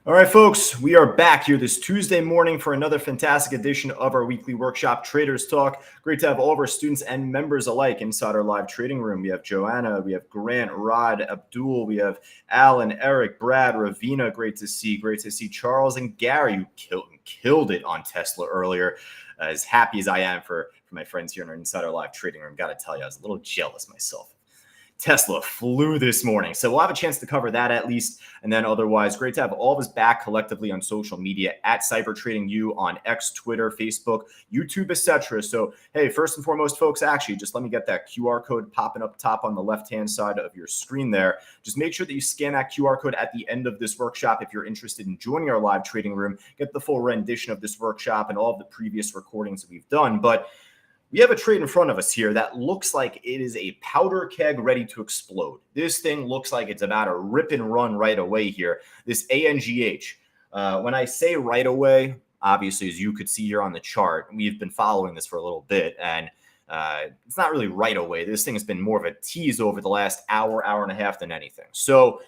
All right, folks, we are back here this Tuesday morning for another fantastic edition of our weekly workshop, Traders Talk. Great to have all of our students and members alike inside our live trading room. We have Joanna, we have Grant, Rod, Abdul, we have Alan, Eric, Brad, Ravina. Great to see Charles and Gary, who killed it on Tesla earlier. As happy as I am for my friends here inside our live trading room, got to tell you, I was a little jealous myself. Tesla flew this morning. So we'll have a chance to cover that at least. And then otherwise, great to have all of us back collectively on social media at Cyber Trading U on X, Twitter, Facebook, YouTube, etc. So, hey, first and foremost, folks, actually, just let me get that QR code popping up top on the left-hand side of your screen there. Just make sure that you scan that QR code at the end of this workshop if you're interested in joining our live trading room. Get the full rendition of this workshop and all of the previous recordings that we've done. But we have a trade in front of us here that looks like it is a powder keg ready to explode. This thing looks like it's about to rip and run right away here. This ANGH. When I say right away, obviously, as you could see here on the chart, we've been following this for a little bit, and it's not really right away. This thing has been more of a tease over the last hour and a half than anything. So,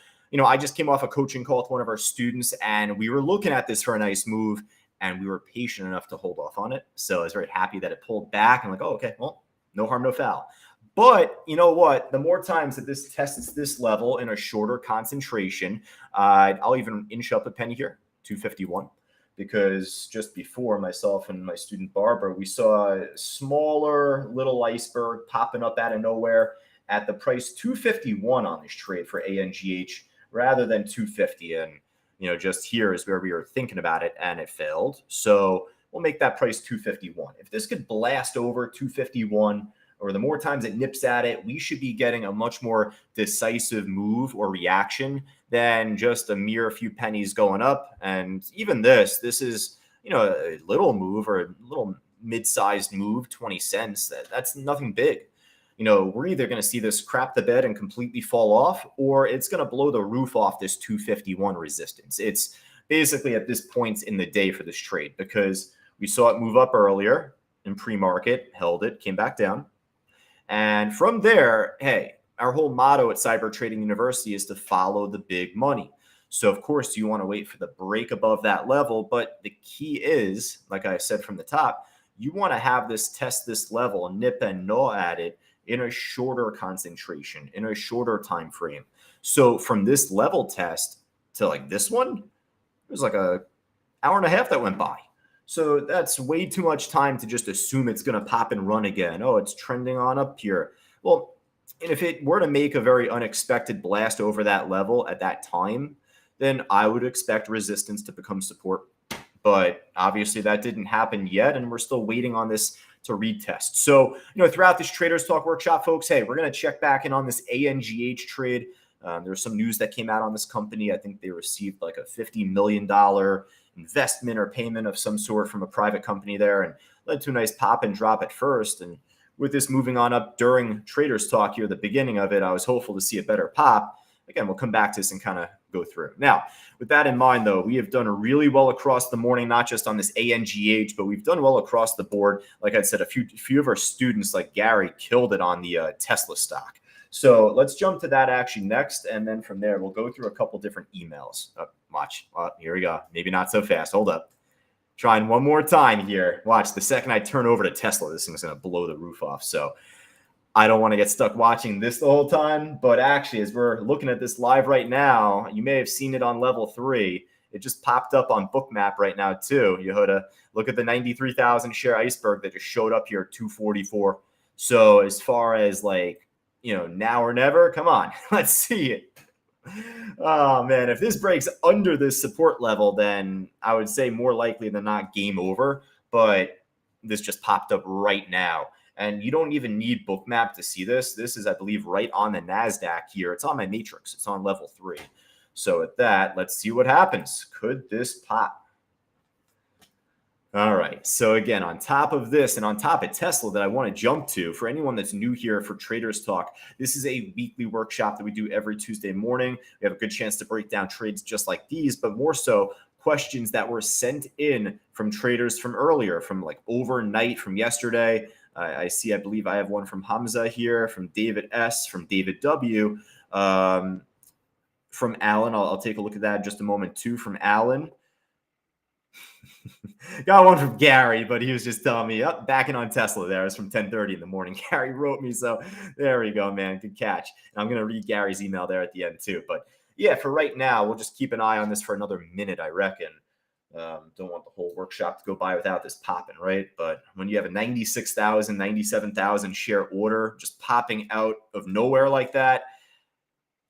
I just came off a coaching call with one of our students, and we were looking at this for a nice move. And we were patient enough to hold off on it. So I was very happy that it pulled back. I'm like, oh, okay, well, no harm, no foul. But you know what? The more times that this tests this level in a shorter concentration, I'll even inch up a penny here, 251. Because just before myself and my student Barbara, we saw a smaller little iceberg popping up out of nowhere at the price 251 on this trade for ANGH rather than 250. And just here is where we were thinking about it, and it failed. So we'll make that price 251. If this could blast over 251, or the more times it nips at it, we should be getting a much more decisive move or reaction than just a mere few pennies going up. And even this is, a little move or a little mid-sized move, 20 cents. That's nothing big. We're either going to see this crap the bed and completely fall off, or it's going to blow the roof off this 251 resistance. It's basically at this point in the day for this trade, because we saw it move up earlier in pre-market, held it, came back down. And from there, hey, our whole motto at Cyber Trading University is to follow the big money. So, of course, you want to wait for the break above that level. But the key is, like I said from the top, you want to have this test this level and nip and gnaw at it in a shorter concentration, in a shorter time frame. So from this level test to like this one, it was like an hour and a half that went by. So that's way too much time to just assume it's going to pop and run again. Oh, it's trending on up here. Well, and if it were to make a very unexpected blast over that level at that time, then I would expect resistance to become support. But obviously that didn't happen yet, and we're still waiting on this to retest. So, throughout this Traders Talk workshop, folks, hey, we're going to check back in on this ANGH trade. There's some news that came out on this company. I think they received like a $50 million investment or payment of some sort from a private company there, and led to a nice pop and drop at first. And with this moving on up during Traders Talk here, the beginning of it, I was hopeful to see a better pop. Again, we'll come back to this and kind of go through. Now, with that in mind, though, we have done really well across the morning, not just on this ANGH, but we've done well across the board. Like I said, a few of our students, like Gary, killed it on the Tesla stock. So let's jump to that action next, and then from there, we'll go through a couple different emails. Watch. Here we go. Maybe not so fast. Hold up. Trying one more time here. Watch. The second I turn over to Tesla, this thing's going to blow the roof off. So I don't want to get stuck watching this the whole time, but actually, as we're looking at this live right now, you may have seen it on level 3. It just popped up on Bookmap right now, too. You had to look at the 93,000 share iceberg that just showed up here at 244. So as far as now or never, come on, let's see it. Oh, man, if this breaks under this support level, then I would say more likely than not game over. But this just popped up right now. And you don't even need Bookmap to see this. This is, I believe, right on the NASDAQ here. It's on my matrix. It's on level 3. So at that, let's see what happens. Could this pop? All right. So again, on top of this and on top of Tesla that I want to jump to, for anyone that's new here for Traders Talk, this is a weekly workshop that we do every Tuesday morning. We have a good chance to break down trades just like these, but more so questions that were sent in from traders from earlier, from like overnight, from yesterday. I believe I have one from Hamza here, from David S., from David W. from Alan. I'll take a look at that in just a moment too. From Alan. Got one from Gary, but he was just telling me, backing on Tesla there. It's from 10:30 in the morning. Gary wrote me, so there we go, man. Good catch. And I'm going to read Gary's email there at the end too. But yeah, for right now, we'll just keep an eye on this for another minute, I reckon. Don't want the whole workshop to go by without this popping, right? But when you have a 96,000, 97,000 share order just popping out of nowhere like that,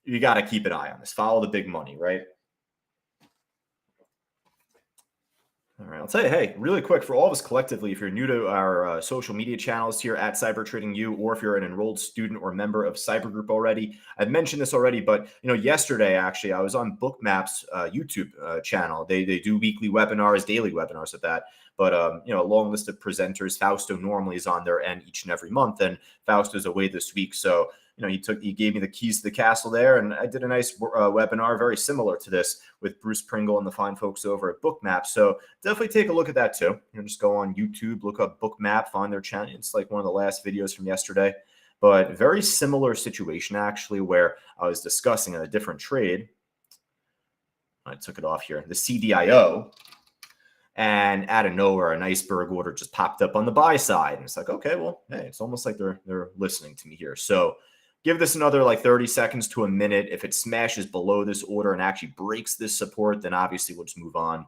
you got to keep an eye on this. Follow the big money, right? All right, I'll tell you, hey, really quick, for all of us collectively, if you're new to our social media channels here at Cyber Trading U, or if you're an enrolled student or member of Cyber Group already, I've mentioned this already, but yesterday actually, I was on Bookmap's YouTube channel. They do weekly webinars, daily webinars at that. But a long list of presenters. Fausto normally is on their end each and every month, and Fausto's away this week, so he gave me the keys to the castle there, and I did a nice webinar very similar to this with Bruce Pringle and the fine folks over at Bookmap. So definitely take a look at that too. Just go on YouTube, look up Bookmap, find their channel. It's like one of the last videos from yesterday, but very similar situation actually, where I was discussing a different trade. I took it off here, the CDIO. And out of nowhere, an iceberg order just popped up on the buy side. And it's like, okay, well, hey, it's almost like they're listening to me here. So give this another like 30 seconds to a minute. If it smashes below this order and actually breaks this support, then obviously we'll just move on.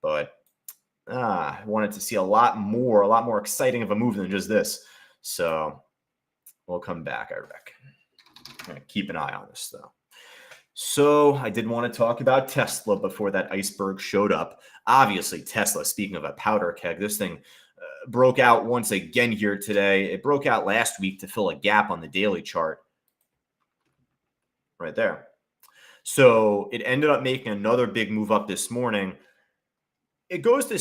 But I wanted to see a lot more exciting of a move than just this. So we'll come back, I reckon. I'm going to keep an eye on this, though. So I did want to talk about Tesla before that iceberg showed up. Obviously, Tesla, speaking of a powder keg, this thing broke out once again here today. It broke out last week to fill a gap on the daily chart right there. So it ended up making another big move up this morning. It goes to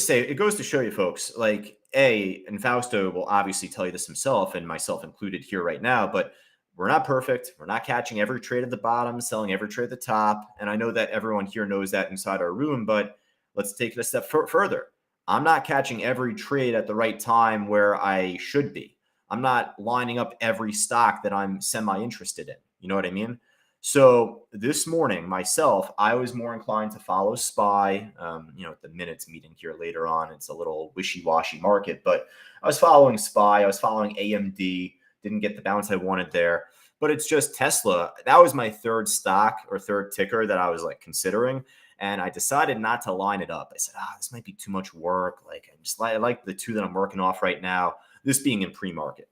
show you folks, like, and Fausto will obviously tell you this himself, and myself included here right now, but we're not perfect. We're not catching every trade at the bottom, selling every trade at the top. And I know that everyone here knows that inside our room, but let's take it a step further. I'm not catching every trade at the right time where I should be. I'm not lining up every stock that I'm semi-interested in. You know what I mean? So this morning, myself, I was more inclined to follow SPY. At the minutes meeting here later on, it's a little wishy-washy market, but I was following SPY. I was following AMD. Didn't get the bounce I wanted there, but it's just Tesla. That was my third stock or third ticker that I was like considering. And I decided not to line it up. I said, this might be too much work. Like, I like the two that I'm working off right now, this being in pre-market.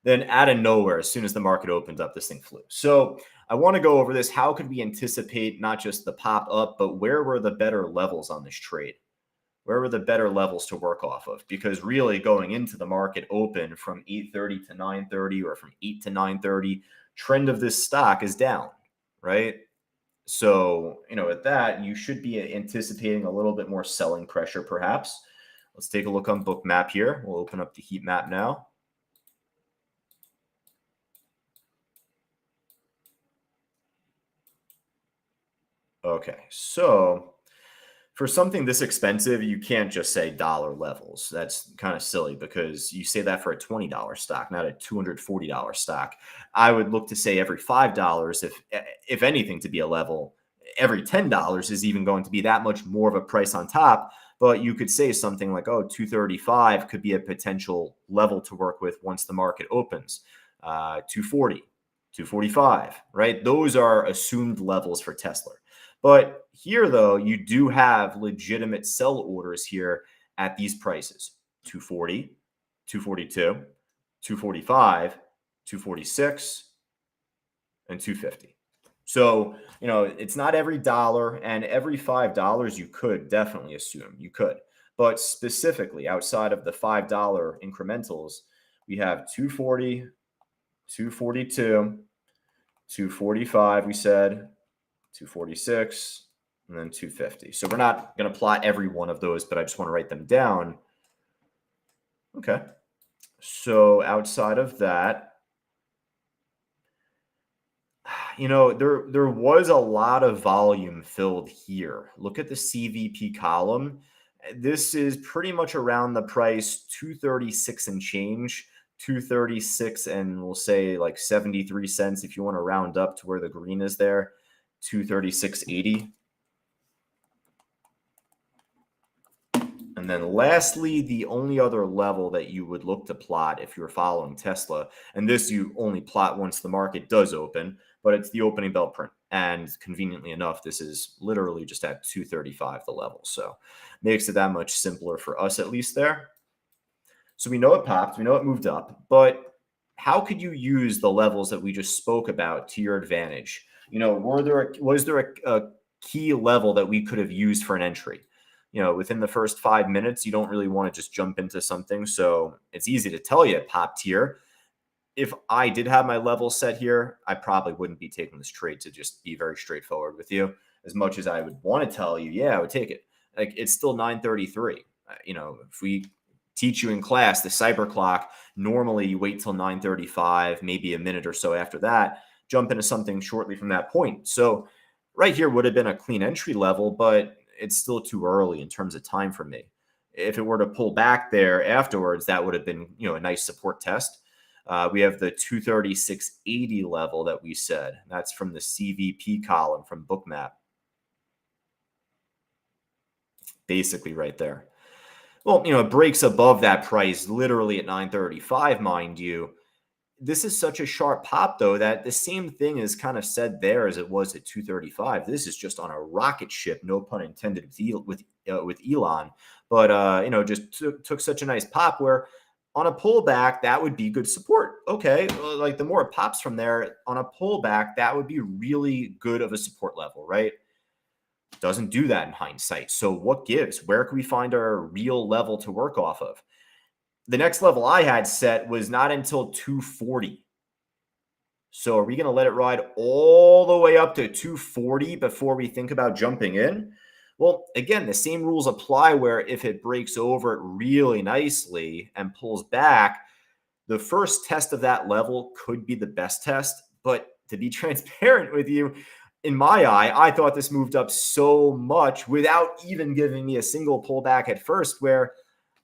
Then out of nowhere, as soon as the market opened up, this thing flew. So I want to go over this. How could we anticipate not just the pop up, but where were the better levels on this trade? Where were the better levels to work off of? Because really going into the market open from 8:30 to 9:30 or from 8 to 9:30, trend of this stock is down, right? So, at that, you should be anticipating a little bit more selling pressure, perhaps. Let's take a look on Bookmap here. We'll open up the heat map now. Okay, so for something this expensive, you can't just say dollar levels. That's kind of silly because you say that for a $20 stock, not a $240 stock. I would look to say every $5, if anything, to be a level. Every $10 is even going to be that much more of a price on top. But you could say something like, 235 could be a potential level to work with once the market opens. 240, 245, right? Those are assumed levels for Tesla. But here, though, you do have legitimate sell orders here at these prices: 240, 242, 245, 246, and 250. So, it's not every dollar, and every $5 you could definitely assume. You could. But specifically, outside of the $5 incrementals, we have 240, 242, 245, we said, 246, and then 250. So we're not going to plot every one of those, but I just want to write them down. Okay. So outside of that, there was a lot of volume filled here. Look at the CVP column. This is pretty much around the price 236 and change, 236 and we'll say like 73 cents if you want to round up to where the green is there. 236.80. And then lastly, the only other level that you would look to plot if you're following Tesla, and this you only plot once the market does open, but it's the opening bell print. And conveniently enough, this is literally just at 235, the level. So makes it that much simpler for us, at least there. So we know it popped, we know it moved up, but how could you use the levels that we just spoke about to your advantage? Was there a key level that we could have used for an entry? Within the first 5 minutes, you don't really want to just jump into something. So it's easy to tell you it popped here. If I did have my level set here, I probably wouldn't be taking this trade, to just be very straightforward with you. As much as I would want to tell you, yeah, I would take it. Like, it's still 9:33. If we teach you in class the cyber clock, normally you wait till 9:35, maybe a minute or so after that, jump into something shortly from that point. So right here would have been a clean entry level, but it's still too early in terms of time for me. If it were to pull back there afterwards, that would have been, a nice support test. We have the 236.80 level that we said. That's from the CVP column from Bookmap. Basically right there. Well, it breaks above that price literally at 9:35, mind you. This is such a sharp pop, though, that the same thing is kind of said there as it was at 235. This is just on a rocket ship, no pun intended, with Elon. But, just took such a nice pop where on a pullback, that would be good support. Okay, like the more it pops from there, on a pullback, that would be really good of a support level, right? Doesn't do that in hindsight. So what gives? Where can we find our real level to work off of? The next level I had set was not until 240. So are we going to let it ride all the way up to 240 before we think about jumping in? Well, again, the same rules apply, where if it breaks over it really nicely and pulls back, the first test of that level could be the best test. But to be transparent with you, in my eye, I thought this moved up so much without even giving me a single pullback at first, where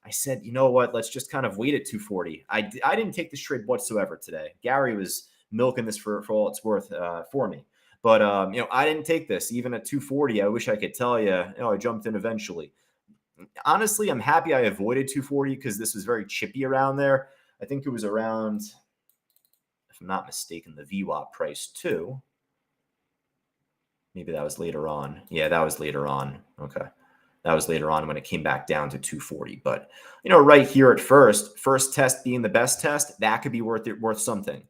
I said, you know what, let's just kind of wait at 240. I didn't take this trade whatsoever today. Gary was milking this for all it's worth for me. But, I didn't take this. Even at 240, I wish I could tell you, I jumped in eventually. Honestly, I'm happy I avoided 240 because this was very chippy around there. I think it was around, if I'm not mistaken, the VWAP price too. Maybe that was later on. Yeah, that was later on. Okay. That was later on when it came back down to 240. But, right here at first test being the best test, that could be worth something.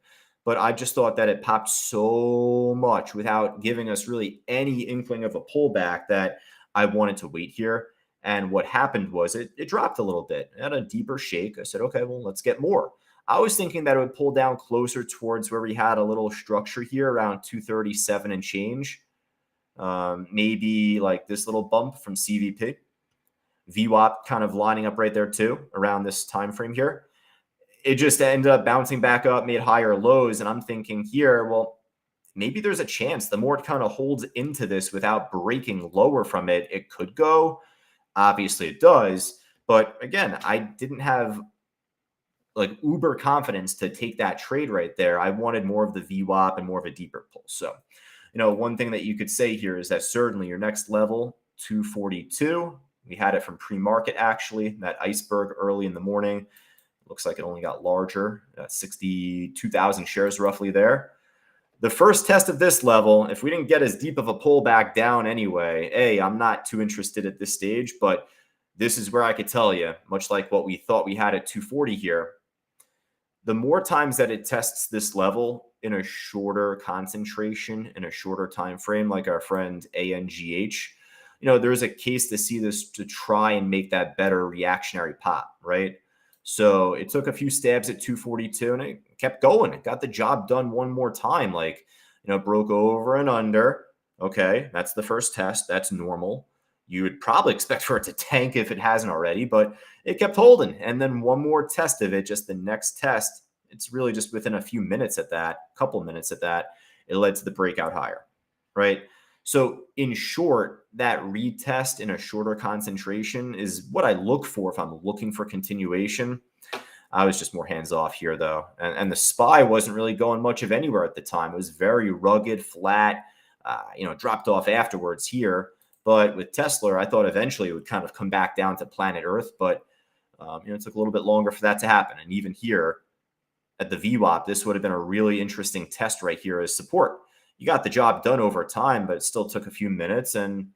But I just thought that it popped so much without giving us really any inkling of a pullback that I wanted to wait here. And what happened was it dropped a little bit. It had a deeper shake. I said, okay, well, let's get more. I was thinking that it would pull down closer towards where we had a little structure here around 237 and change. Maybe like this little bump from CVP. VWAP kind of lining up right there too, around this time frame here. It just ended up bouncing back up, made higher lows. And I'm thinking here, well, maybe there's a chance the more it kind of holds into this without breaking lower from it, it could go. Obviously it does. But again, I didn't have like uber confidence to take that trade right there. I wanted more of the VWAP and more of a deeper pull. So, one thing that you could say here is that certainly your next level, 242, we had it from pre-market, actually, that iceberg early in the morning. Looks like it only got larger, 62,000 shares roughly there. The first test of this level, if we didn't get as deep of a pullback down anyway, I'm not too interested at this stage, but this is where I could tell you, much like what we thought we had at 240 here, the more times that it tests this level in a shorter concentration, in a shorter time frame, like our friend ANGH, there's a case to see this to try and make that better reactionary pop, right? So it took a few stabs at 242 and it kept going. It got the job done one more time, broke over and under. Okay, that's the first test. That's normal. You would probably expect for it to tank if it hasn't already, but it kept holding. And then one more test of it, just the next test. It's really just within a few minutes at that, couple minutes at that, it led to the breakout higher, right? So in short, that retest in a shorter concentration is what I look for if I'm looking for continuation. I was just more hands off here, though. And the SPY wasn't really going much of anywhere at the time. It was very rugged, flat. dropped off afterwards here. But with Tesla, I thought eventually it would kind of come back down to planet Earth, but it took a little bit longer for that to happen. And even here at the VWAP, this would have been a really interesting test right here as support. You got the job done over time, but it still took a few minutes. And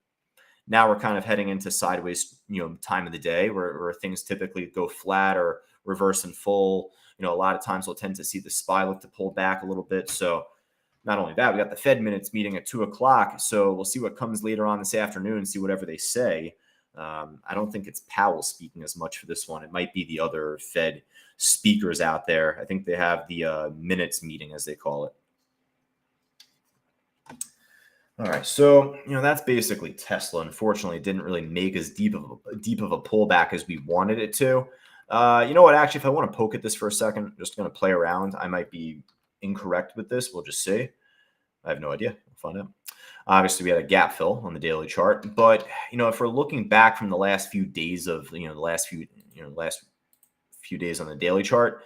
now we're kind of heading into sideways, time of the day where things typically go flat or reverse and full. A lot of times we'll tend to see the SPY look to pull back a little bit. So not only that, we got the Fed minutes meeting at 2:00. So we'll see what comes later on this afternoon, see whatever they say. I don't think it's Powell speaking as much for this one. It might be the other Fed speakers out there. I think they have the minutes meeting, as they call it. All right, so that's basically Tesla. Unfortunately, it didn't really make as deep of a pullback as we wanted it to. You know what? Actually, if I want to poke at this for a second, I'm just going to play around. I might be incorrect with this. We'll just see. I have no idea. We'll find out. Obviously, we had a gap fill on the daily chart, but if we're looking back from the last few days of the last few days on the daily chart,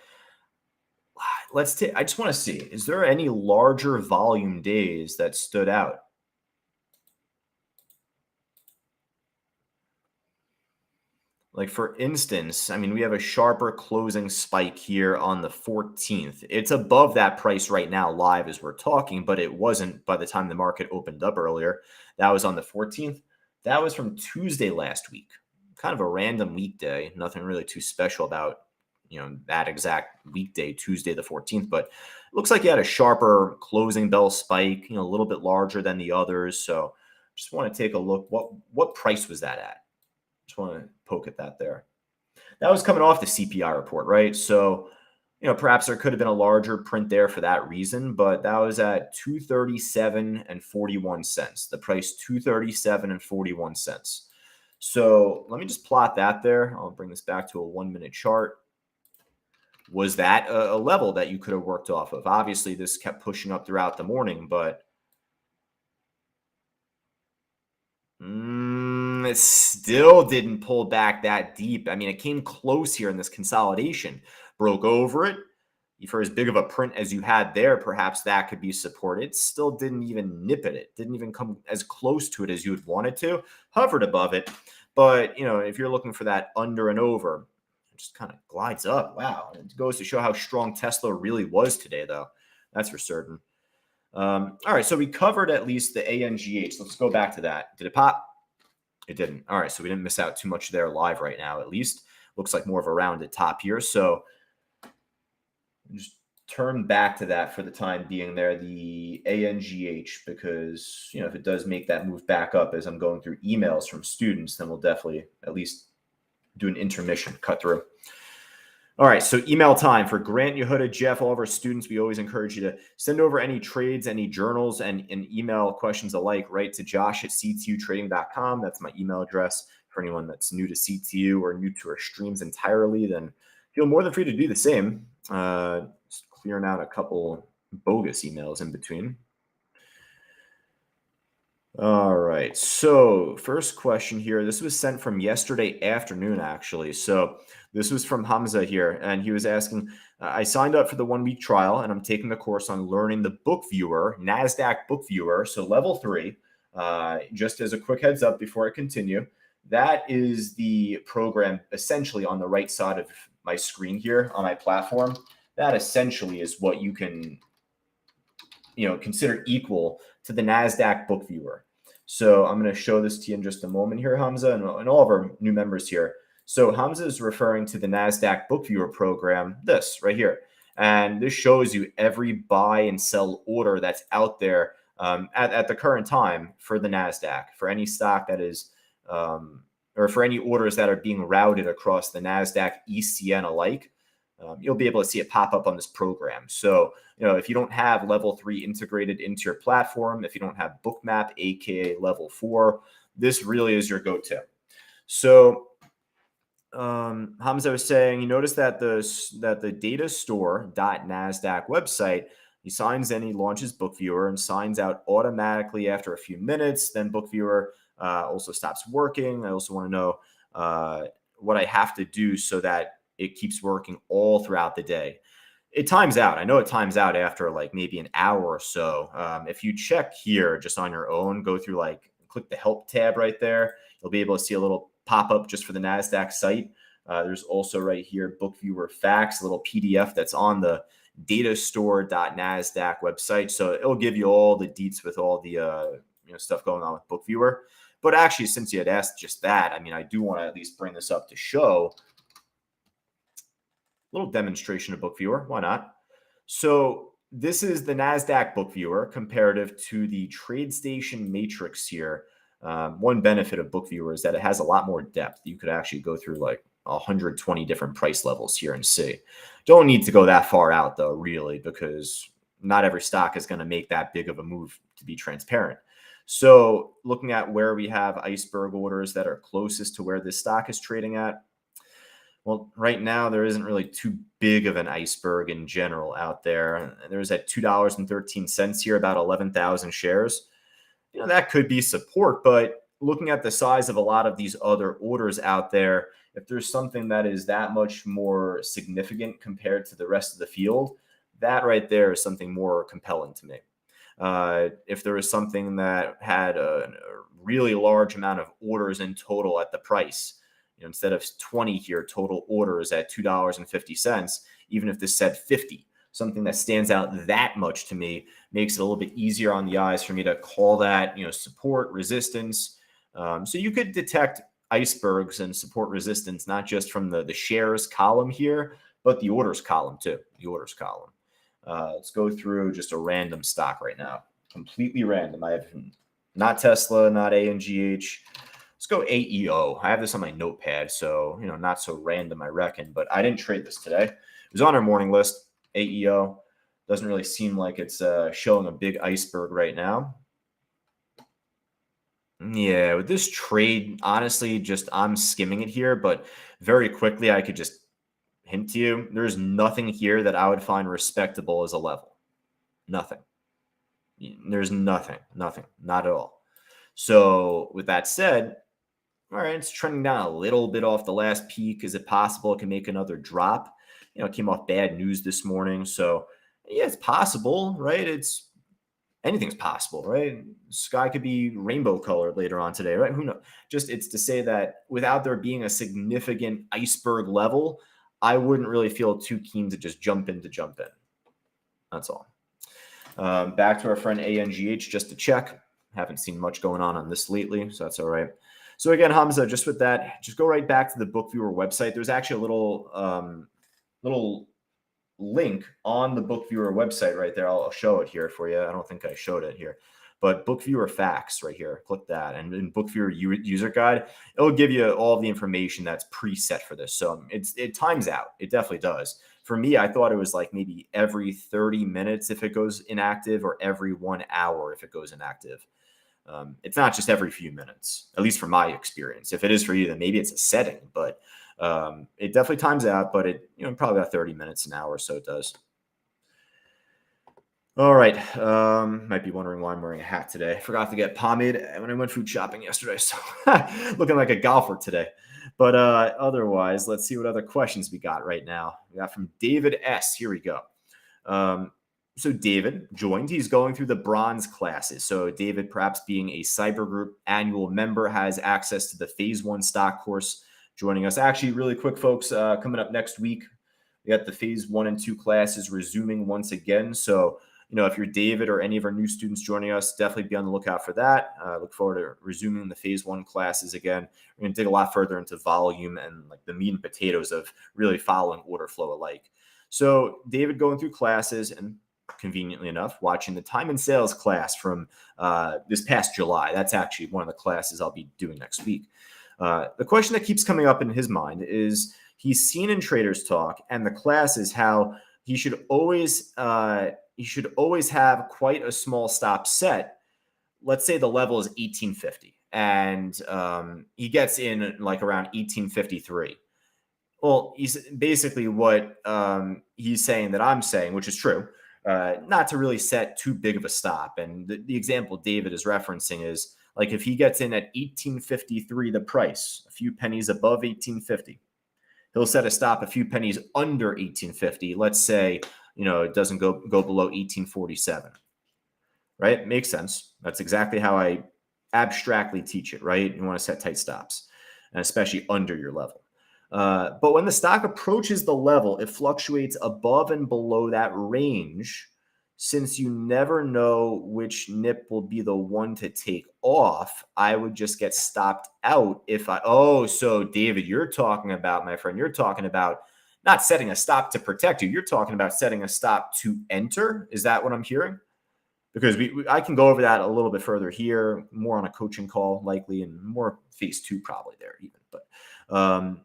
I just want to see, is there any larger volume days that stood out? Like, for instance, we have a sharper closing spike here on the 14th. It's above that price right now live as we're talking, but it wasn't by the time the market opened up earlier. That was on the 14th. That was from Tuesday last week. Kind of a random weekday. Nothing really too special about, that exact weekday, Tuesday the 14th. But it looks like you had a sharper closing bell spike, a little bit larger than the others. So just want to take a look. What price was that at? Just want to poke at that there. That was coming off the CPI report, right? So, perhaps there could have been a larger print there for that reason, but that was at 237 and 41 cents. The price 237 and 41 cents. So let me just plot that there. I'll bring this back to a 1-minute chart. Was that a level that you could have worked off of? Obviously, this kept pushing up throughout the morning, but it still didn't pull back that deep. It came close here in this consolidation, broke over it. For as big of a print as you had there, perhaps that could be supported. It still didn't even nip at it. Didn't even come as close to it as you would want it to. Hovered above it. But, if you're looking for that under and over, it just kind of glides up. Wow. It goes to show how strong Tesla really was today, though. That's for certain. All right, so we covered at least the ANGH. Let's go back to that. Did it pop? It didn't. All right, so we didn't miss out too much there live right now, at least. Looks like more of a rounded top here. So just turn back to that for the time being there, the ANGH, because, if it does make that move back up as I'm going through emails from students, then we'll definitely at least do an intermission, cut through. All right, so email time for Grant, Yehuda, Jeff, all of our students. We always encourage you to send over any trades, any journals, and email questions alike, right, to josh@ctutrading.com. That's my email address. For anyone that's new to CTU or new to our streams entirely, then feel more than free to do the same. Just clearing out a couple bogus emails in between. All right, so first question here. This was sent from yesterday afternoon, actually. So this was from Hamza here, and he was asking, I signed up for the 1-week trial, and I'm taking the course on learning the Bookviewer, NASDAQ Bookviewer, so level 3. Just as a quick heads up before I continue, that is the program essentially on the right side of my screen here on my platform. That essentially is what you can, consider equal to the NASDAQ Bookviewer. So I'm going to show this to you in just a moment here, Hamza, and all of our new members here. So Hamza is referring to the NASDAQ Bookviewer program, this right here. And this shows you every buy and sell order that's out there at the current time for the NASDAQ, for any stock that is, or for any orders that are being routed across the NASDAQ, ECN alike. You'll be able to see it pop up on this program. So, if you don't have level 3 integrated into your platform, if you don't have Bookmap, aka level 4, this really is your go-to. So, Hamza was saying, you notice that the data store.nasdaq website, he signs in, he launches Bookviewer and signs out automatically after a few minutes. Then Bookviewer also stops working. I also want to know what I have to do so that it keeps working all throughout the day. It times out. I know it times out after like maybe an hour or so. If you check here just on your own, go through like click the help tab right there. You'll be able to see a little pop up just for the NASDAQ site. There's also right here Bookviewer facts, a little PDF that's on the datastore.nasdaq website. So it'll give you all the deets with all the stuff going on with Bookviewer. But actually, since you had asked just that, I mean, I do want to at least bring this up to show little demonstration of Bookviewer. Why not? So this is the NASDAQ Bookviewer comparative to the TradeStation Matrix here. One benefit of Bookviewer is that it has a lot more depth. You could actually go through like 120 different price levels here and see. Don't need to go that far out though, really, because not every stock is going to make that big of a move, to be transparent. So looking at where we have iceberg orders that are closest to where this stock is trading at, well, right now there isn't really too big of an iceberg in general out there. There's at $2.13 here, about 11,000 shares. That could be support, but looking at the size of a lot of these other orders out there, if there's something that is that much more significant compared to the rest of the field, that right there is something more compelling to me. If there is something that had a really large amount of orders in total at the price, instead of 20 here, total orders at $2.50, even if this said 50, something that stands out that much to me makes it a little bit easier on the eyes for me to call that, support, resistance. So you could detect icebergs and support resistance, not just from the shares column here, but the orders column too, the orders column. Let's go through just a random stock right now, completely random. I have not Tesla, not ANGH. Let's go AEO. I have this on my notepad, so, not so random, I reckon, but I didn't trade this today. It was on our morning list. AEO doesn't really seem like it's showing a big iceberg right now. Yeah, with this trade, honestly, I'm skimming it here, but very quickly I could just hint to you, there's nothing here that I would find respectable as a level. Nothing. There's nothing, not at all. So with that said, all right, it's trending down a little bit off the last peak. Is it possible it can make another drop? It came off bad news this morning. So yeah, it's possible, right? Anything's possible, right? Sky could be rainbow colored later on today, right? Who knows? Just it's to say that without there being a significant iceberg level, I wouldn't really feel too keen to just jump in. That's all. Back to our friend ANGH just to check. Haven't seen much going on this lately, so that's all right. So again, Hamza, just with that, just go right back to the Bookviewer website. There's actually a little link on the Bookviewer website right there. I'll show it here for you. I don't think I showed it here, but Bookviewer facts right here. Click that, and in Bookviewer user guide, it'll give you all the information that's preset for this. So it times out. It definitely does. For me, I thought it was like maybe every 30 minutes if it goes inactive, or every 1 hour if it goes inactive. It's not just every few minutes, at least from my experience. If it is for you, then maybe it's a setting, but it definitely times out, but it, probably about 30 minutes, an hour or so it does. All right. Might be wondering why I'm wearing a hat today. Forgot to get pomade when I went food shopping yesterday. So looking like a golfer today. But otherwise, let's see what other questions we got right now. We got from David S. Here we go. So David joined. He's going through the bronze classes. So David, perhaps being a Cyber Group annual member, has access to the Phase 1 stock course, joining us. Actually, really quick, folks, coming up next week, we got the Phase 1 and 2 classes resuming once again. So, if you're David or any of our new students joining us, definitely be on the lookout for that. Look forward to resuming the Phase 1 classes again. We're going to dig a lot further into volume and like the meat and potatoes of really following order flow alike. So David going through classes, and conveniently enough, watching the time and sales class from this past July. That's actually one of the classes I'll be doing next week. The question that keeps coming up in his mind is he's seen in Traders Talk and the class is how he should always have quite a small stop set. Let's say the level is 1850 and he gets in like around 1853. Well, he's basically what he's saying that I'm saying, which is true. Not to really set too big of a stop. And the example David is referencing is like if he gets in at 1853, the price, a few pennies above 1850, He'll set a stop a few pennies under 1850. Let's say, it doesn't go below 1847, right? Makes sense. That's exactly how I abstractly teach it, right? You want to set tight stops, and especially under your level. But when the stock approaches the level, it fluctuates above and below that range. Since you never know which nip will be the one to take off, I would just get stopped out so David, you're talking about, my friend, you're talking about not setting a stop to protect you. You're talking about setting a stop to enter. Is that what I'm hearing? Because I can go over that a little bit further here, more on a coaching call likely, and more phase 2 probably there even. But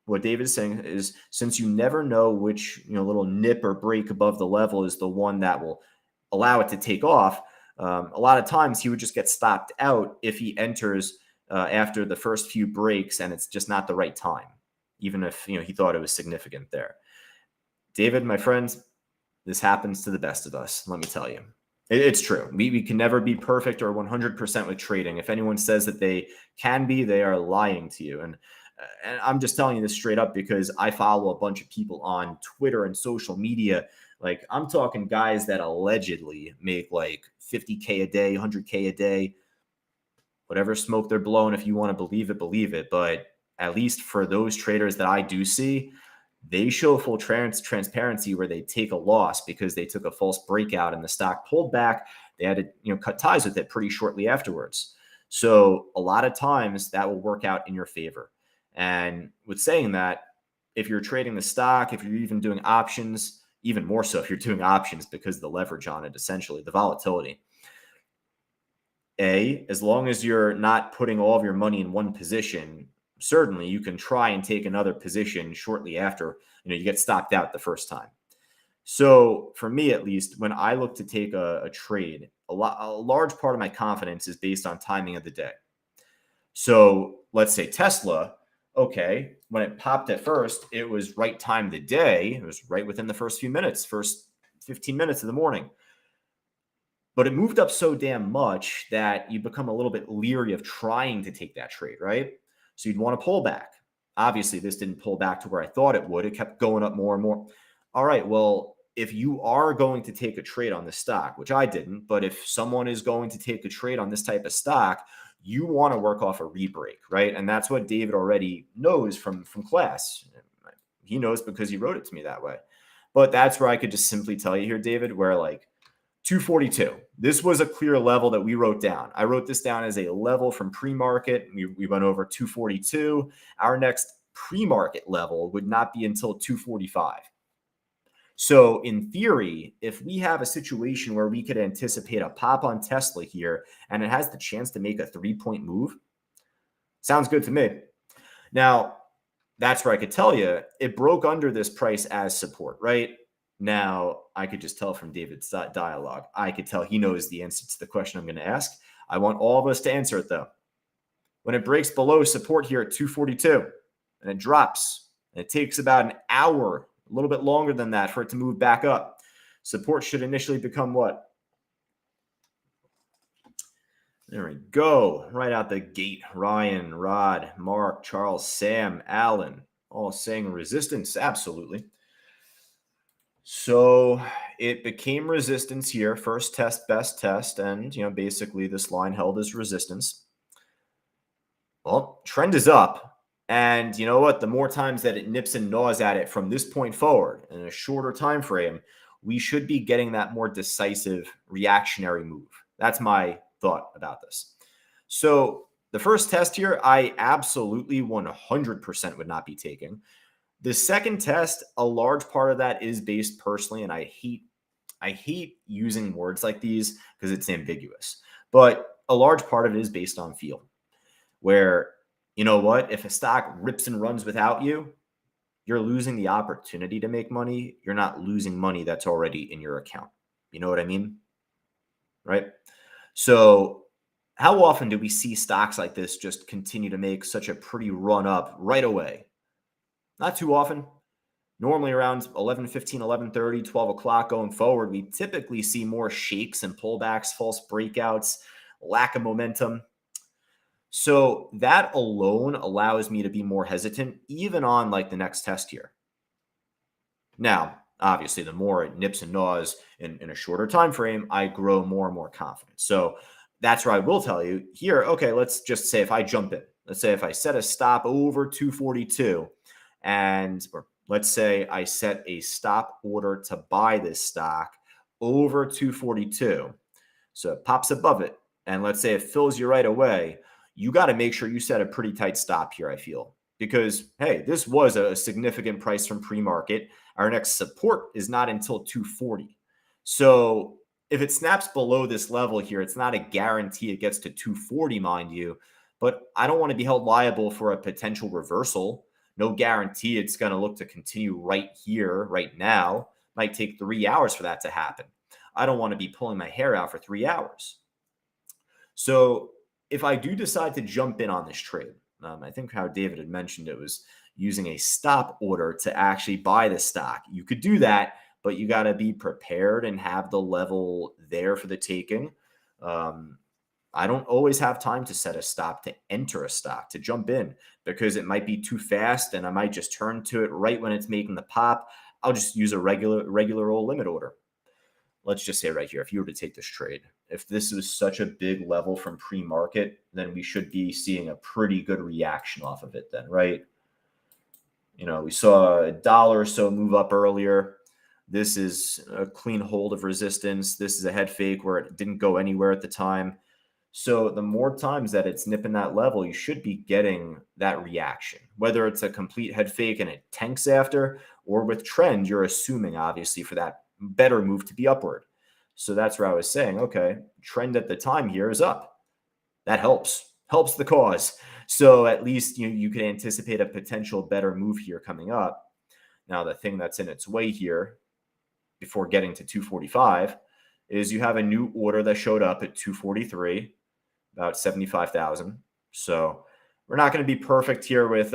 what David is saying is, since you never know which little nip or break above the level is the one that will allow it to take off, a lot of times he would just get stopped out if he enters after the first few breaks and it's just not the right time, even if he thought it was significant there. David, my friend, this happens to the best of us. Let me tell you. It's true. We can never be perfect or 100% with trading. If anyone says that they can be, they are lying to you. And I'm just telling you this straight up because I follow a bunch of people on Twitter and social media. Like, I'm talking guys that allegedly make like 50K a day, 100K a day, whatever smoke they're blowing. If you want to believe it, believe it. But at least for those traders that I do see, they show full transparency where they take a loss because they took a false breakout and the stock pulled back. They had to cut ties with it pretty shortly afterwards. So a lot of times that will work out in your favor. And with saying that, if you're trading the stock, if you're even doing options, even more so if you're doing options because of the leverage on it, essentially the volatility, as long as you're not putting all of your money in one position, certainly you can try and take another position shortly after you get stopped out the first time. So for me, at least, when I look to take a trade, a large part of my confidence is based on timing of the day. So let's say Tesla, okay, when it popped at first, it was right time of the day. It was right within the first few minutes, first 15 minutes of the morning. But it moved up so damn much that you become a little bit leery of trying to take that trade, right? So you'd want to pull back. Obviously, this didn't pull back to where I thought it would. It kept going up more and more. All right, well, if you are going to take a trade on this stock, which I didn't, but if someone is going to take a trade on this type of stock, you want to work off a rebreak, right? And that's what David already knows from class. He knows because he wrote it to me that way. But that's where I could just simply tell you here, David, where like 242. This was a clear level that we wrote down. I wrote this down as a level from pre-market. We went over 242. Our next pre-market level would not be until 245. So in theory, if we have a situation where we could anticipate a pop on Tesla here and it has the chance to make a 3-point move, sounds good to me. Now, that's where I could tell you it broke under this price as support, right? Now, I could just tell from David's dialogue. I could tell he knows the answer to the question I'm going to ask. I want all of us to answer it, though. When it breaks below support here at 242 and it drops, and it takes about an hour, a little bit longer than that for it to move back up, support should initially become what? There we go. Right out the gate. Ryan, Rod, Mark, Charles, Sam, Alan, all saying resistance. Absolutely. So it became resistance here. First test, best test. And, basically this line held as resistance. Well, trend is up. And you know what? The more times that it nips and gnaws at it from this point forward in a shorter time frame, we should be getting that more decisive reactionary move. That's my thought about this. So the first test here, I absolutely 100% would not be taking. The second test, a large part of that is based personally, and I hate using words like these because it's ambiguous, but a large part of it is based on feel, where, you know what, if a stock rips and runs without you, you're losing the opportunity to make money. You're not losing money that's already in your account. You know what I mean? Right? So how often do we see stocks like this just continue to make such a pretty run up right away? Not too often. Normally around 11:15, 11:30, 12 o'clock going forward, we typically see more shakes and pullbacks, false breakouts, lack of momentum. So that alone allows me to be more hesitant, even on like the next test here. Now, obviously, the more it nips and gnaws in a shorter time frame, I grow more and more confident. So that's where I will tell you here. Okay, let's just say if I jump in, let's say if I set a stop over 242, or let's say I set a stop order to buy this stock over 242. So it pops above it. And let's say it fills you right away. You got to make sure you set a pretty tight stop here, I feel. Because, hey, this was a significant price from pre-market. Our next support is not until 240. So if it snaps below this level here, it's not a guarantee it gets to 240, mind you. But I don't want to be held liable for a potential reversal. No guarantee it's going to look to continue right here, right now. Might take 3 hours for that to happen. I don't want to be pulling my hair out for 3 hours. So if I do decide to jump in on this trade, I think how David had mentioned it was using a stop order to actually buy the stock. You could do that, but you got to be prepared and have the level there for the taking. I don't always have time to set a stop to enter a stock, to jump in, because it might be too fast and I might just turn to it right when it's making the pop. I'll just use a regular old limit order. Let's just say right here, if you were to take this trade, if this is such a big level from pre-market, then we should be seeing a pretty good reaction off of it then, right? You know, we saw $1 or so move up earlier. This is a clean hold of resistance. This is a head fake where it didn't go anywhere at the time. So the more times that it's nipping that level, you should be getting that reaction, whether it's a complete head fake and it tanks after, or with trend, you're assuming obviously for that better move to be upward. So that's where I was saying, okay, trend at the time here is up. That helps the cause. So at least you can anticipate a potential better move here coming up. Now, the thing that's in its way here before getting to 245 is you have a new order that showed up at 243, about 75,000. So we're not going to be perfect here with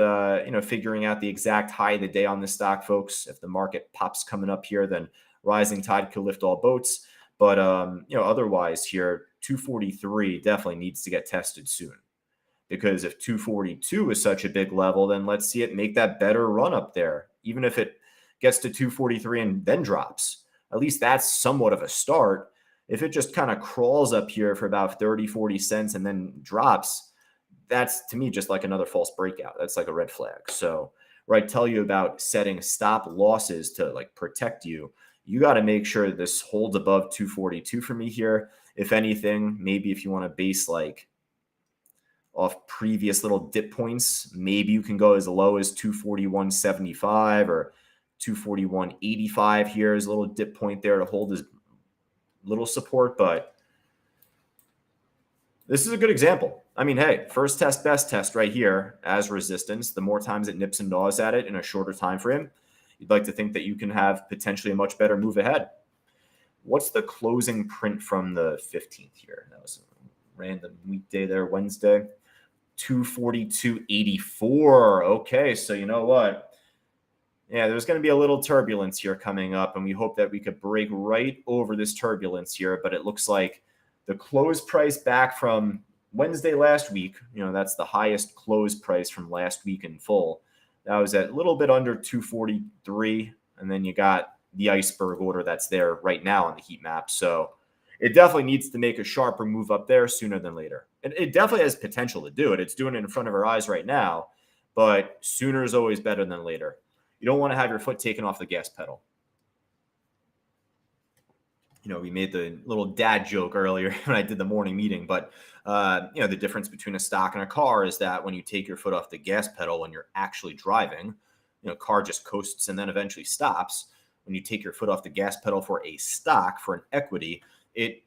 figuring out the exact high of the day on this stock, folks. If the market pops coming up here, then rising tide could lift all boats. But otherwise here, 243 definitely needs to get tested soon. Because if 242 is such a big level, then let's see it make that better run up there. Even if it gets to 243 and then drops, at least that's somewhat of a start. If it just kind of crawls up here for about 30, 40 cents and then drops, that's to me just like another false breakout. That's like a red flag. So where I tell you about setting stop losses to like protect you, you got to make sure this holds above 242 for me here. If anything, maybe if you want to base like off previous little dip points, maybe you can go as low as 241.75 or 241.85 here is a little dip point there to hold as little support, but this is a good example. I mean, hey, first test, best test right here as resistance. The more times it nips and gnaws at it in a shorter time frame, you'd like to think that you can have potentially a much better move ahead. What's the closing print from the 15th here? That was a random weekday there, Wednesday. 242.84. Okay, so you know what? Yeah, there's going to be a little turbulence here coming up, and we hope that we could break right over this turbulence here, but it looks like the close price back from Wednesday last week, that's the highest close price from last week in full. That was at a little bit under 243, and then you got the iceberg order that's there right now on the heat map. So it definitely needs to make a sharper move up there sooner than later. And it definitely has potential to do it. It's doing it in front of our eyes right now, but sooner is always better than later. You don't want to have your foot taken off the gas pedal. We made the little dad joke earlier when I did the morning meeting, but the difference between a stock and a car is that when you take your foot off the gas pedal when you're actually driving, car just coasts and then eventually stops. When you take your foot off the gas pedal for a stock, for an equity, it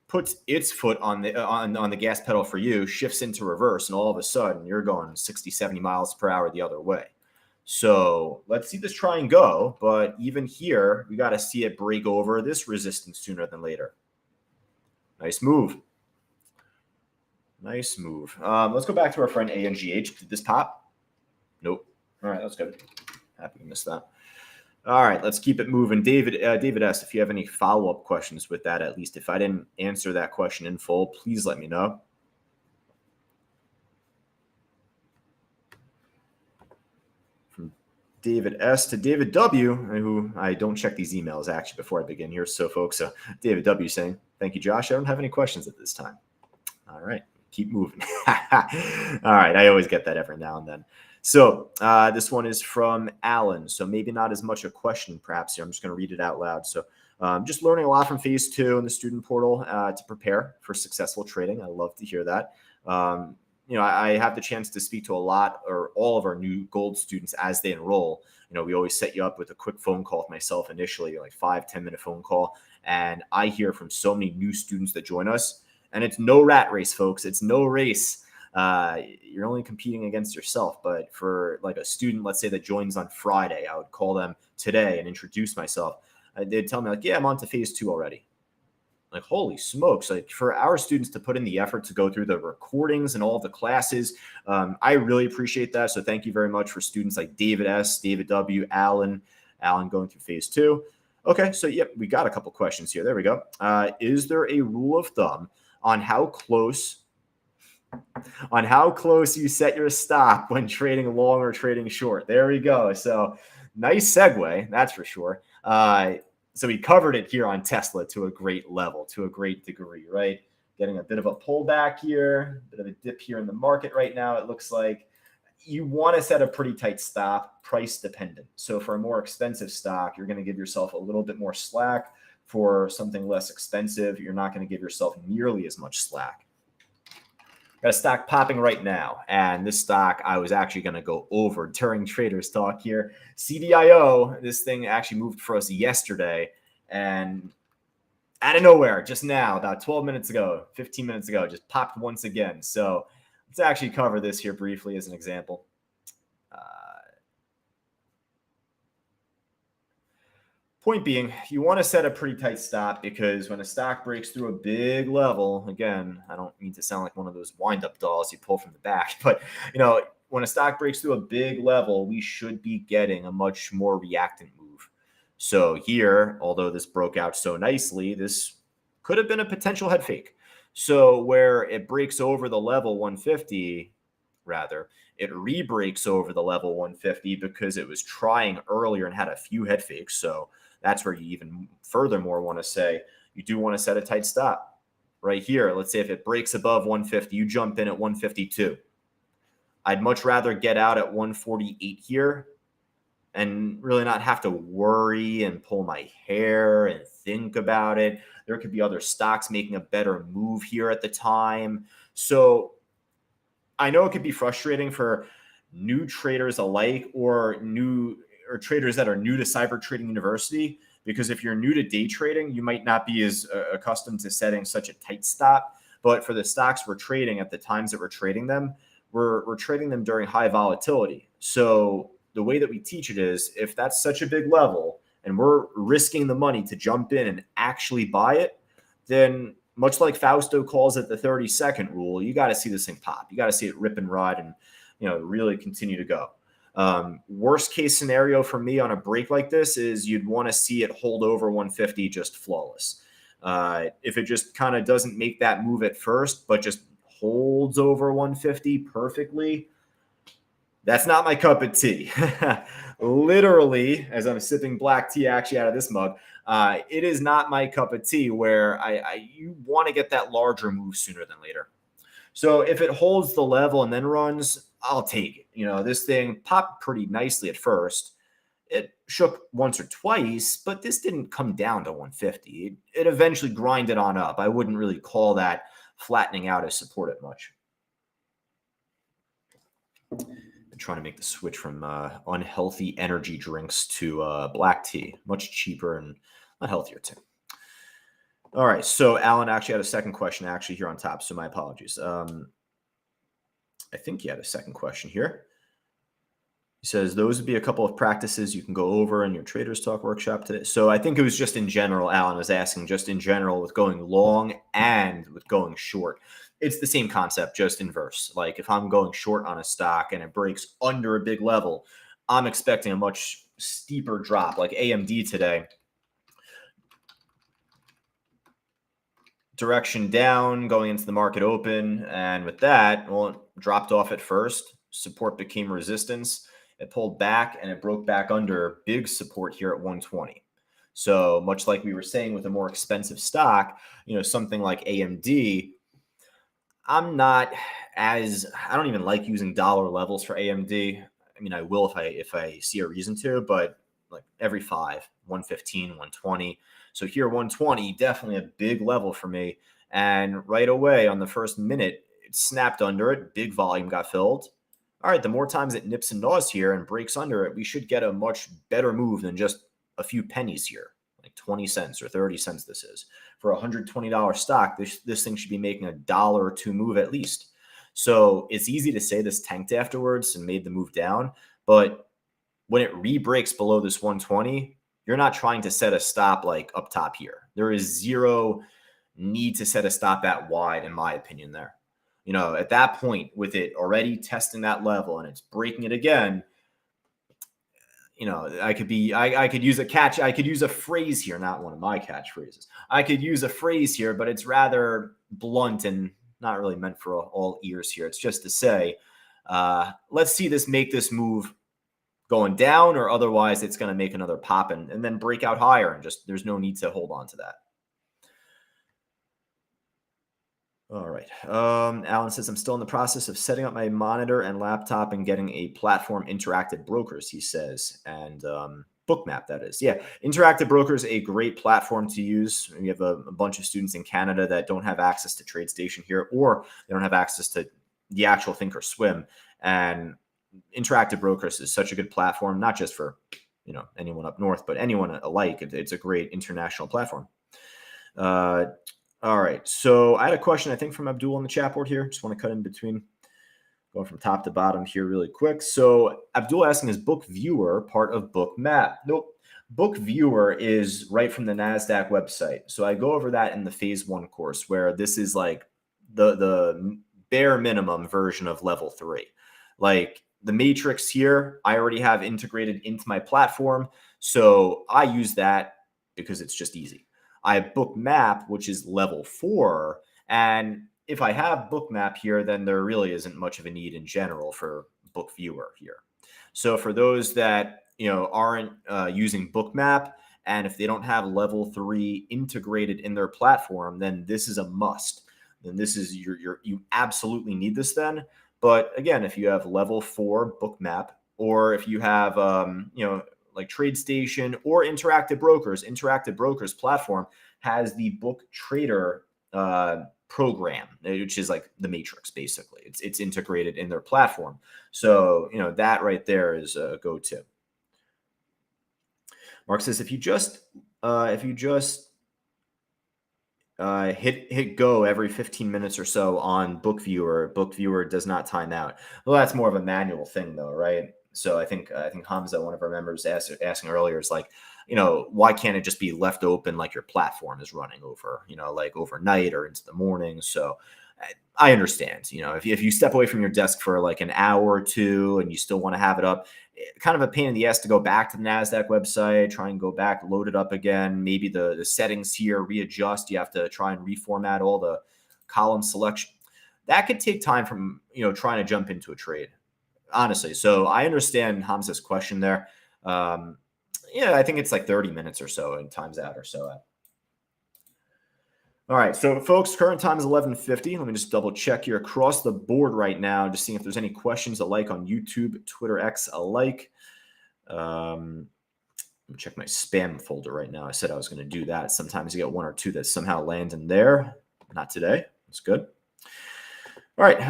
puts its foot on the gas pedal for you, shifts into reverse, and all of a sudden you're going 60, 70 miles per hour the other way. So let's see this try and go. But even here, we got to see it break over this resistance sooner than later. Nice move. Nice move. Let's go back to our friend ANGH. Did this pop? Nope. All right, that's good. Happy to miss that. All right, let's keep it moving. David asked if you have any follow-up questions with that, at least. If I didn't answer that question in full, please let me know. David S to David W, who I don't check these emails actually before I begin here. So folks, David W saying, thank you, Josh. I don't have any questions at this time. All right, keep moving. All right, I always get that every now and then. So this one is from Alan. So maybe not as much a question perhaps here. I'm just going to read it out loud. So just learning a lot from phase 2 in the student portal to prepare for successful trading. I love to hear that. I have the chance to speak to a lot or all of our new gold students as they enroll. We always set you up with a quick phone call with myself initially, like 5-10 minute phone call. And I hear from so many new students that join us, and it's no rat race, folks. It's no race. You're only competing against yourself. But for like a student, let's say that joins on Friday, I would call them today and introduce myself. They'd tell me like, yeah, I'm on to phase 2 already. Like, holy smokes, like for our students to put in the effort to go through the recordings and all of the classes, I really appreciate that. So thank you very much for students like David S, David W, Alan going through phase 2. Okay, so yep, we got a couple questions here. There we go. Is there a rule of thumb on how close you set your stop when trading long or trading short? There we go. So nice segue, that's for sure. So we covered it here on Tesla to a great level, to a great degree, right? Getting a bit of a pullback here, a bit of a dip here in the market right now. It looks like you want to set a pretty tight stop, price dependent. So for a more expensive stock, you're going to give yourself a little bit more slack. For something less expensive, you're not going to give yourself nearly as much slack. Got a stock popping right now, and this stock I was actually going to go over during Traders Talk here. CDIO, this thing actually moved for us yesterday, and out of nowhere, just now, about 12 minutes ago, 15 minutes ago, just popped once again. So let's actually cover this here briefly as an example. Point being, you want to set a pretty tight stop because when a stock breaks through a big level, again, I don't mean to sound like one of those wind-up dolls you pull from the back, but when a stock breaks through a big level, we should be getting a much more reactant move. So here, although this broke out so nicely, this could have been a potential head fake. So where it breaks over the level 150, rather, it re-breaks over the level 150 because it was trying earlier and had a few head fakes. So that's where you even furthermore want to say you do want to set a tight stop right here. Let's say if it breaks above 150, you jump in at 152. I'd much rather get out at 148 here and really not have to worry and pull my hair and think about it. There could be other stocks making a better move here at the time. So I know it could be frustrating for new traders alike or traders that are new to Cyber Trading University, because if you're new to day trading, you might not be as accustomed to setting such a tight stop. But for the stocks we're trading at the times that we're trading them, we're trading them during high volatility. So the way that we teach it is if that's such a big level and we're risking the money to jump in and actually buy it, then much like Fausto calls it the 30-second rule, you got to see this thing pop. You got to see it rip and ride and really continue to go. Worst case scenario for me on a break like this is you'd want to see it hold over 150 just flawless. If it just kind of doesn't make that move at first, but just holds over 150 perfectly, that's not my cup of tea. Literally, as I'm sipping black tea actually out of this mug, it is not my cup of tea where you want to get that larger move sooner than later. So if it holds the level and then runs, I'll take it. This thing popped pretty nicely at first. It shook once or twice, but this didn't come down to 150. It eventually grinded on up. I wouldn't really call that flattening out as supported much. Been trying to make the switch from unhealthy energy drinks to black tea. Much cheaper and a healthier too. All right, so Alan actually had a second question actually here on top, so my apologies. I think he had a second question here. He says, those would be a couple of practices you can go over in your Traders Talk workshop today. So I think it was just in general, Alan was asking just in general with going long and with going short. It's the same concept, just inverse. Like if I'm going short on a stock and it breaks under a big level, I'm expecting a much steeper drop like AMD today. Direction down going into the market open. And with that, well, it dropped off at first. Support became resistance. It pulled back and it broke back under big support here at 120. So much like we were saying with a more expensive stock, something like AMD, I don't even like using dollar levels for AMD. I mean, I will if I see a reason to, but like every 115, 120. So here, 120, definitely a big level for me. And right away on the first minute, it snapped under it. Big volume got filled. All right, the more times it nips and gnaws here and breaks under it, we should get a much better move than just a few pennies here, like 20 cents or 30 cents this is. For a $120 stock, this thing should be making $1 or $2 move at least. So it's easy to say this tanked afterwards and made the move down, but when it re-breaks below this 120, you're not trying to set a stop like up top here. There is zero need to set a stop that wide, in my opinion, there. At that point, with it already testing that level and it's breaking it again, I could use a phrase here, not one of my catchphrases. I could use a phrase here, but it's rather blunt and not really meant for all ears here. It's just to say, let's see this make this move going down, or otherwise it's going to make another pop and then break out higher, and just there's no need to hold on to that. All right. Alan says, I'm still in the process of setting up my monitor and laptop and getting a platform, Interactive Brokers, he says, and Bookmap, that is. Yeah, Interactive Brokers, a great platform to use. We have a bunch of students in Canada that don't have access to TradeStation here, or they don't have access to the actual Thinkorswim. And Interactive Brokers is such a good platform, not just for anyone up north, but anyone alike. It's a great international platform. All right, so I had a question, I think, from Abdul on the chat board here. Just want to cut in between, going from top to bottom here really quick. So Abdul asking, is Bookviewer part of Bookmap? Nope. Bookviewer is right from the NASDAQ website. So I go over that in the phase 1 course, where this is like the bare minimum version of level 3. Like the matrix here, I already have integrated into my platform. So I use that because it's just easy. I have Bookmap, which is level 4. And if I have Bookmap here, then there really isn't much of a need in general for Bookviewer here. So for those that aren't using Bookmap, and if they don't have level 3 integrated in their platform, then this is a must. Then this is you absolutely need this then. But again, if you have level 4 Bookmap, or if you have like TradeStation or Interactive Brokers platform has the Book Trader program, which is like the matrix, basically. It's integrated in their platform. So, that right there is a go-to. Mark says, if you just hit go every 15 minutes or so on Bookviewer does not time out. Well, that's more of a manual thing though, right? So I think Hamza, one of our members, asking earlier, is like, why can't it just be left open like your platform is running over, like overnight or into the morning? So I understand, if you step away from your desk for like an hour or two and you still want to have it up, kind of a pain in the ass to go back to the NASDAQ website, try and go back, load it up again. Maybe the settings here readjust. You have to try and reformat all the column selection. That could take time from, trying to jump into a trade. Honestly. So I understand Hamza's question there. I think it's like 30 minutes or so and times out or so. All right. So folks, current time is 11:50. Let me just double check here across the board right now, just seeing if there's any questions alike on YouTube, Twitter, X alike. Let me check my spam folder right now. I said I was going to do that. Sometimes you get one or two that somehow land in there. Not today. That's good. All right,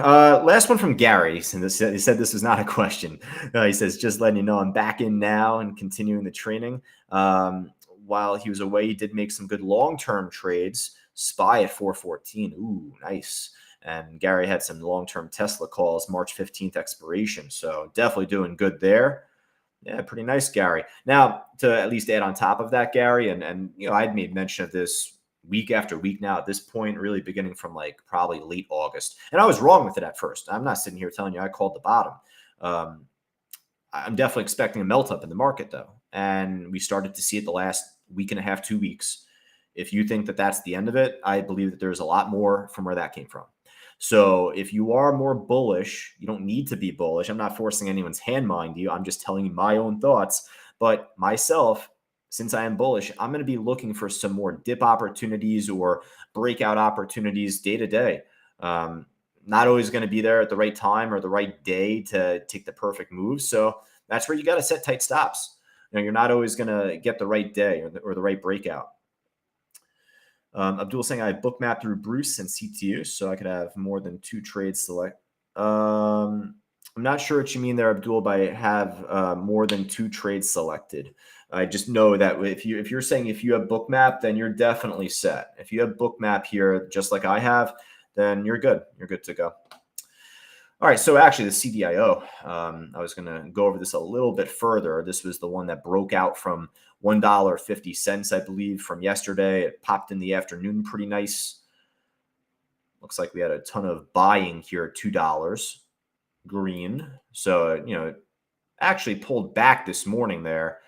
last one from Gary. He said this was not a question. He says, just letting you know I'm back in now and continuing the training. While he was away, he did make some good long-term trades. SPY at 414. Ooh, nice. And Gary had some long-term Tesla calls, March 15th expiration. So definitely doing good there. Yeah, pretty nice, Gary. Now, to at least add on top of that, Gary, and I'd made mention of this week after week now at this point, really beginning from like probably late August. And I was wrong with it at first. I'm not sitting here telling you I called the bottom. I'm definitely expecting a melt up in the market though. And we started to see it the last week and a half, 2 weeks. If you think that that's the end of it, I believe that there's a lot more from where that came from. So if you are more bullish, you don't need to be bullish. I'm not forcing anyone's hand, mind you. I'm just telling you my own thoughts. But myself, since I am bullish, I'm going to be looking for some more dip opportunities or breakout opportunities day to day. Not always going to be there at the right time or the right day to take the perfect move. So that's where you got to set tight stops. You're not always going to get the right day or the right breakout. Abdul saying I book map through Bruce and CTU, so I could have more than 2 trades select. I'm not sure what you mean there, Abdul, by have more than 2 trades selected. I just know that if you're saying if you have book map, then you're definitely set. If you have book map here, just like I have, then you're good. You're good to go. All right, so actually the CDIO, I was going to go over this a little bit further. This was the one that broke out from $1.50, I believe, from yesterday. It popped in the afternoon pretty nice. Looks like we had a ton of buying here at $2 green. So, it actually pulled back this morning there.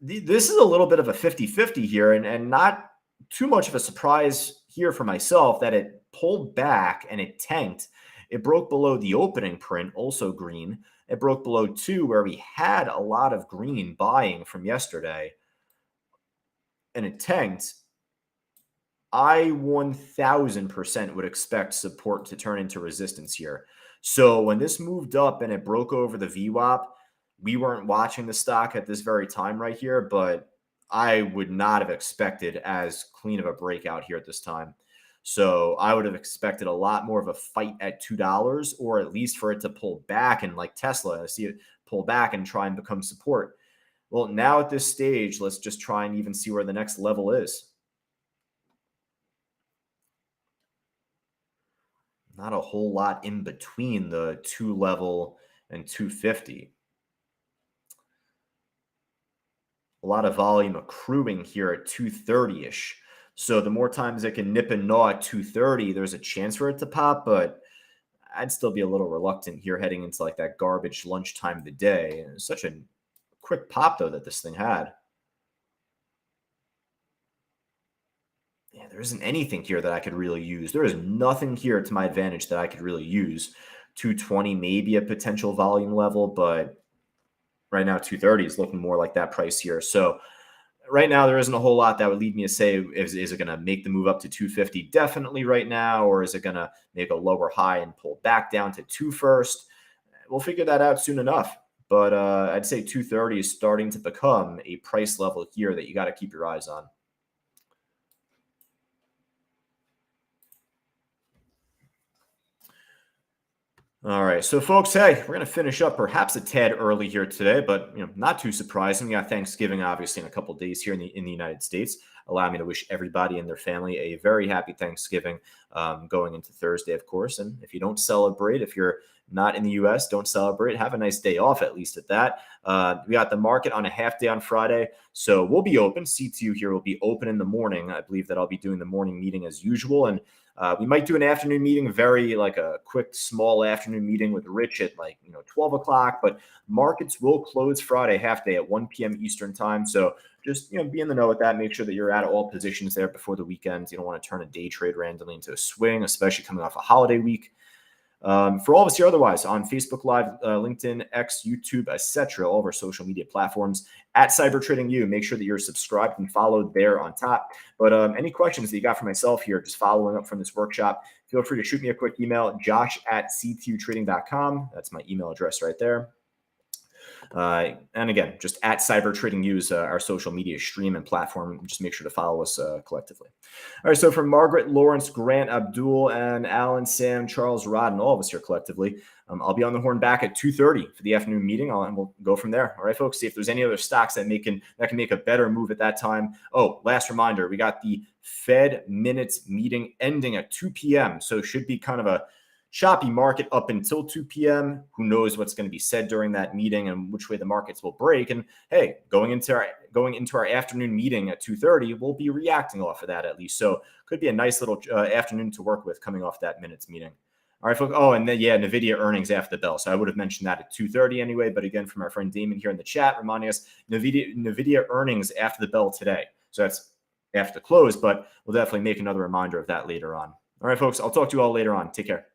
This is a little bit of a 50-50 here and not too much of a surprise here for myself that it pulled back and it tanked. It broke below the opening print, also green. It broke below 2, where we had a lot of green buying from yesterday, and it tanked. I 1000% would expect support to turn into resistance here. So when this moved up and it broke over the VWAP, we weren't watching the stock at this very time right here, but I would not have expected as clean of a breakout here at this time. So I would have expected a lot more of a fight at $2, or at least for it to pull back and like Tesla, I see it pull back and try and become support. Well, now at this stage, let's just try and even see where the next level is. Not a whole lot in between the 2 level and 250. A lot of volume accruing here at 230-ish. So the more times it can nip and gnaw at 230, there's a chance for it to pop, but I'd still be a little reluctant here heading into like that garbage lunchtime of the day. And it's such a quick pop, though, that this thing had. Yeah, there isn't anything here that I could really use. There is nothing here to my advantage that I could really use. 220 maybe a potential volume level, but right now 230 is looking more like that price here. So right now, there isn't a whole lot that would lead me to say, is it going to make the move up to 250 definitely right now, or is it going to make a lower high and pull back down to 2 first? We'll figure that out soon enough. But I'd say 230 is starting to become a price level here that you got to keep your eyes on. All right, so folks, hey, we're going to finish up perhaps a tad early here today, but not too surprising. We got Thanksgiving, obviously, in a couple of days here in the United States. Allow me to wish everybody and their family a very happy Thanksgiving going into Thursday, of course. And if you don't celebrate, if you're not in the U.S., don't celebrate. Have a nice day off, at least at that. We got the market on a half day on Friday, so we'll be open. CTU here will be open in the morning. I believe that I'll be doing the morning meeting as usual, and we might do an afternoon meeting, very like a quick, small afternoon meeting with Rich at 12 o'clock. But markets will close Friday half day at 1 p.m. Eastern time. So just be in the know with that. Make sure that you're at all positions there before the weekend. You don't want to turn a day trade randomly into a swing, especially coming off a holiday week. For all of us here otherwise on Facebook Live, LinkedIn, X, YouTube, etc., all of our social media platforms at Cyber Trading U. Make sure that you're subscribed and followed there on top. But any questions that you got for myself here, just following up from this workshop, feel free to shoot me a quick email, josh@ctutrading.com. That's my email address right there. And again, just at Cyber Trading Use our social media stream and platform. Just make sure to follow us collectively. All right. So from Margaret, Lawrence, Grant, Abdul, and Alan, Sam, Charles, Rod, and all of us here collectively, I'll be on the horn back at 2:30 for the afternoon meeting, and we'll go from there. All right, folks. See if there's any other stocks that can make a better move at that time. Oh, last reminder: we got the Fed minutes meeting ending at 2 p.m. So it should be kind of a choppy market up until 2 p.m. Who knows what's going to be said during that meeting and which way the markets will break. And hey, going into our afternoon meeting at 2:30, we'll be reacting off of that at least. So could be a nice little afternoon to work with coming off that minutes meeting. All right, folks. Oh, and then NVIDIA earnings after the bell. So I would have mentioned that at 2:30 anyway. But again, from our friend Damon here in the chat, reminding us NVIDIA earnings after the bell today. So that's after the close, but we'll definitely make another reminder of that later on. All right, folks, I'll talk to you all later on. Take care.